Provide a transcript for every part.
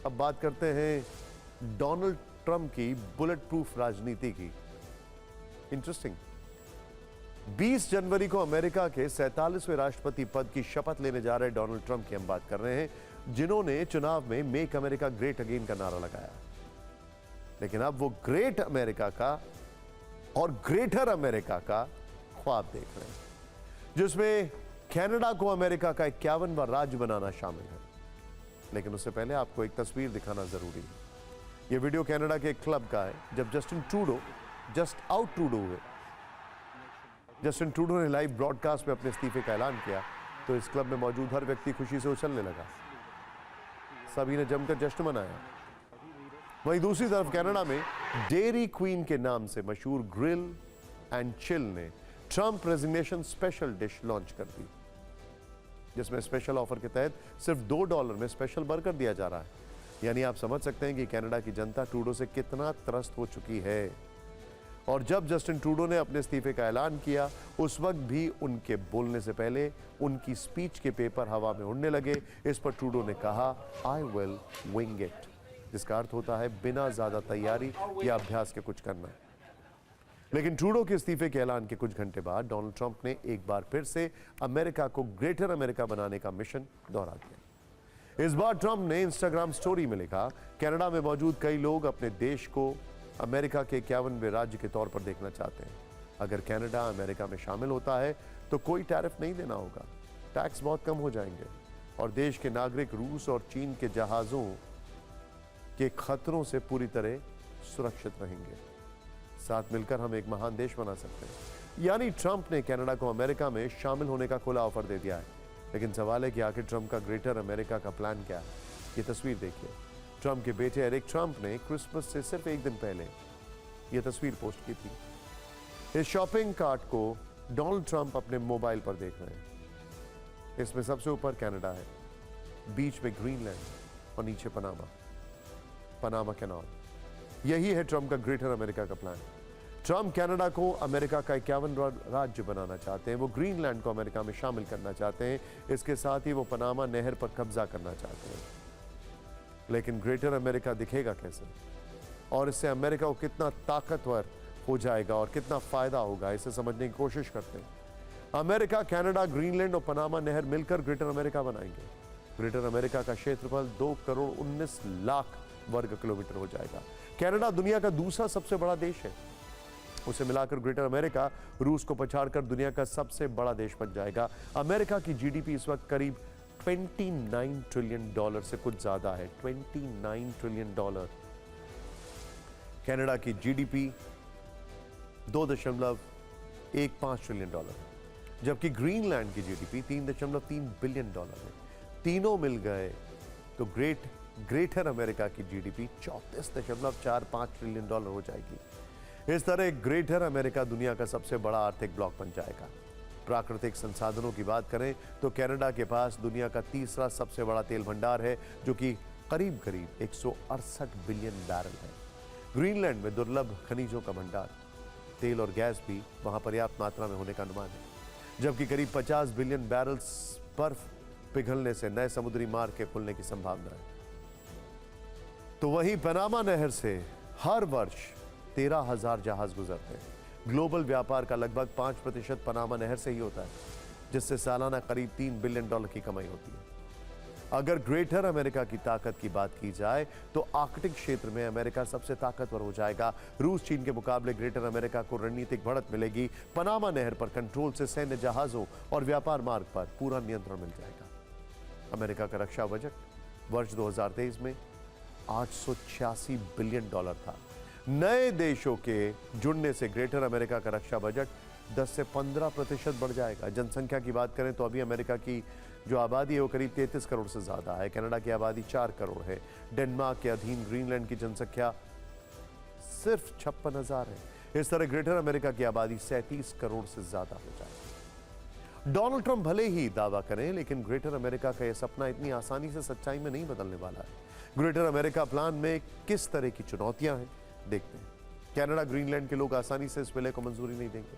अब बात करते हैं डोनाल्ड ट्रंप की बुलेट प्रूफ राजनीति की। इंटरेस्टिंग। 20 जनवरी को अमेरिका के 47वें राष्ट्रपति पद की शपथ लेने जा रहे डोनाल्ड ट्रंप की हम बात कर रहे हैं, जिन्होंने चुनाव में मेक अमेरिका ग्रेट अगेन का नारा लगाया। लेकिन अब वो ग्रेट अमेरिका का और ग्रेटर अमेरिका का ख्वाब देख रहे हैं, जिसमें कनाडा को अमेरिका का 51वां राज्य बनाना शामिल है। लेकिन उससे पहले आपको एक तस्वीर दिखाना जरूरी है। यह वीडियो कनाडा के एक क्लब का है। जब जस्टिन ट्रूडो हुए, जस्टिन ट्रूडो ने लाइव ब्रॉडकास्ट में अपने इस्तीफे का ऐलान किया तो इस क्लब में मौजूद हर व्यक्ति खुशी से उछलने लगा। सभी ने जमकर जश्न मनाया। वहीं दूसरी तरफ कनाडा में डेयरी क्वीन के नाम से मशहूर ग्रिल एंड चिल ने Trump resignation special dish launch कर दी, जिसमें स्पेशल ऑफर के तहत सिर्फ $2 में स्पेशल बर्गर दिया जा रहा है। यानी आप समझ सकते हैं कि कनाडा की जनता ट्रूडो से कितना त्रस्त हो चुकी है। और जब जस्टिन ट्रूडो ने अपने इस्तीफे का ऐलान किया, उस वक्त भी उनके बोलने से पहले उनकी स्पीच के पेपर हवा में उड़ने लगे। इस पर ट्रूडो ने कहा, आई विल विंग इट, जिसका अर्थ होता है बिना ज्यादा तैयारी या अभ्यास के कुछ करना। लेकिन ट्रूडो के इस्तीफे के ऐलान के कुछ घंटे बाद डोनाल्ड ट्रंप ने एक बार फिर से अमेरिका को ग्रेटर अमेरिका बनाने का मिशन दोहरा दिया। इस बार ट्रंप ने इंस्टाग्राम स्टोरी में लिखा, कनाडा में मौजूद कई लोग अपने देश को अमेरिका के 51वें राज्य के तौर पर देखना चाहते हैं। अगर कनाडा अमेरिका में शामिल होता है तो कोई टैरिफ नहीं देना होगा, टैक्स बहुत कम हो जाएंगे और देश के नागरिक रूस और चीन के जहाजों के खतरों से पूरी तरह सुरक्षित रहेंगे। साथ मिलकर हम एक महान देश बना सकते हैं। यानी ट्रंप ने कनाडा को अमेरिका में शामिल होने का खुला ऑफर दे दिया है। लेकिन सवाल है कि आखिर ट्रंप का ग्रेटर अमेरिका का प्लान क्या है। ये तस्वीर देखिए। ट्रंप के बेटे एरिक ट्रंप ने क्रिसमस से सिर्फ एक दिन पहले यह तस्वीर पोस्ट की थी। इस शॉपिंग कार्ट को डोनाल्ड ट्रंप अपने मोबाइल पर देख रहे हैं। इसमें सबसे ऊपर कनाडा है, बीच में ग्रीनलैंड और नीचे पनामा कैनाल। यही है ट्रंप का ग्रेटर अमेरिका का प्लान। ट्रंप कनाडा को अमेरिका का 51वां राज्य बनाना चाहते हैं। वो ग्रीनलैंड को अमेरिका में शामिल करना चाहते हैं। इसके साथ ही वो पनामा नहर पर कब्जा करना चाहते हैं। लेकिन ग्रेटर अमेरिका दिखेगा कैसे और इससे अमेरिका को कितना ताकतवर हो जाएगा और कितना फायदा होगा, इसे समझने की कोशिश करते हैं। अमेरिका, कनाडा, ग्रीनलैंड और पनामा नहर मिलकर ग्रेटर अमेरिका बनाएंगे। ग्रेटर अमेरिका का क्षेत्रफल 2,19,00,000 वर्ग किलोमीटर हो जाएगा। कनाडा दुनिया का दूसरा सबसे बड़ा देश है। उसे मिलाकर ग्रेटर अमेरिका रूस को पछाड़कर दुनिया का सबसे बड़ा देश बन जाएगा। अमेरिका की जीडीपी इस वक्त करीब $29 ट्रिलियन से कुछ ज्यादा है। $29 ट्रिलियन। कनाडा की जीडीपी $2.15 ट्रिलियन है, जबकि ग्रीनलैंड की जीडीपी $3.3 बिलियन है। तीनों मिल गए तो ग्रेटर अमेरिका की जीडीपी $34.45 ट्रिलियन हो जाएगी। इस तरह ग्रेटर अमेरिका दुनिया का सबसे बड़ा आर्थिक ब्लॉक बन जाएगा। प्राकृतिक संसाधनों की बात करें तो कनाडा के पास दुनिया का तीसरा सबसे बड़ा तेल भंडार है, जो कि करीब 168 बिलियन बैरल है। ग्रीनलैंड में दुर्लभ खनिजों का भंडार, तेल और गैस भी वहां पर्याप्त मात्रा में होने का अनुमान है, जबकि करीब 50 बिलियन बैरल्स बर्फ पिघलने से नए समुद्री मार्ग के खुलने की संभावना है। तो वहीं पनामा नहर से हर वर्ष 13,000 जहाज गुजरते हैं। ग्लोबल व्यापार का लगभग 5% पनामा नहर से ही होता है, जिससे सालाना करीब $3 बिलियन की कमाई होती है। अगर ग्रेटर अमेरिका की ताकत की बात की जाए तो आर्कटिक क्षेत्र में अमेरिका सबसे ताकतवर हो जाएगा। रूस चीन के मुकाबले ग्रेटर अमेरिका को रणनीतिक बढ़त मिलेगी। पनामा नहर पर कंट्रोल से सैन्य जहाजों और व्यापार मार्ग पर पूरा नियंत्रण मिल जाएगा। अमेरिका का रक्षा बजट वर्ष 2023 में $886 बिलियन था। नए देशों के जुड़ने से ग्रेटर अमेरिका का रक्षा बजट 10 से 15% बढ़ जाएगा। जनसंख्या की बात करें तो अभी अमेरिका की जो आबादी है वो करीब 33 करोड़ से ज्यादा है। कनाडा की आबादी 4 करोड़ है। डेनमार्क के अधीन ग्रीनलैंड की जनसंख्या सिर्फ 56,000 है। इस तरह ग्रेटर अमेरिका की आबादी 37 करोड़ से ज्यादा हो जाएगी। डोनाल्ड ट्रंप भले ही दावा करें, लेकिन ग्रेटर अमेरिका का यह सपना इतनी आसानी से सच्चाई में नहीं बदलने वाला है। ग्रेटर अमेरिका प्लान में किस तरह की चुनौतियां हैं, देखते हैं। कनाडा, ग्रीनलैंड के लोग आसानी से इस विलय को मंजूरी नहीं देंगे।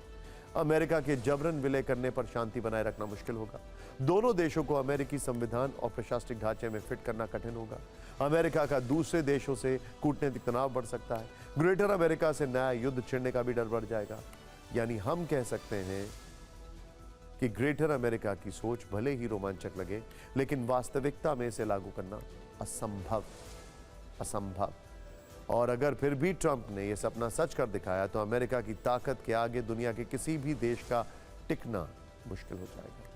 अमेरिका के जबरन विलय करने पर शांति बनाए रखना मुश्किल होगा। दोनों देशों को अमेरिकी संविधान और प्रशासनिक ढांचे में फिट करना कठिन होगा। अमेरिका का दूसरे देशों से कूटनीतिक तनाव बढ़ सकता है। ग्रेटर अमेरिका से नया युद्ध छिड़ने का भी डर बढ़ जाएगा। यानी हम कह सकते हैं कि ग्रेटर अमेरिका की सोच भले ही रोमांचक लगे, लेकिन वास्तविकता में इसे लागू करना असंभव। और अगर फिर भी ट्रंप ने यह सपना सच कर दिखाया तो अमेरिका की ताकत के आगे दुनिया के किसी भी देश का टिकना मुश्किल हो जाएगा।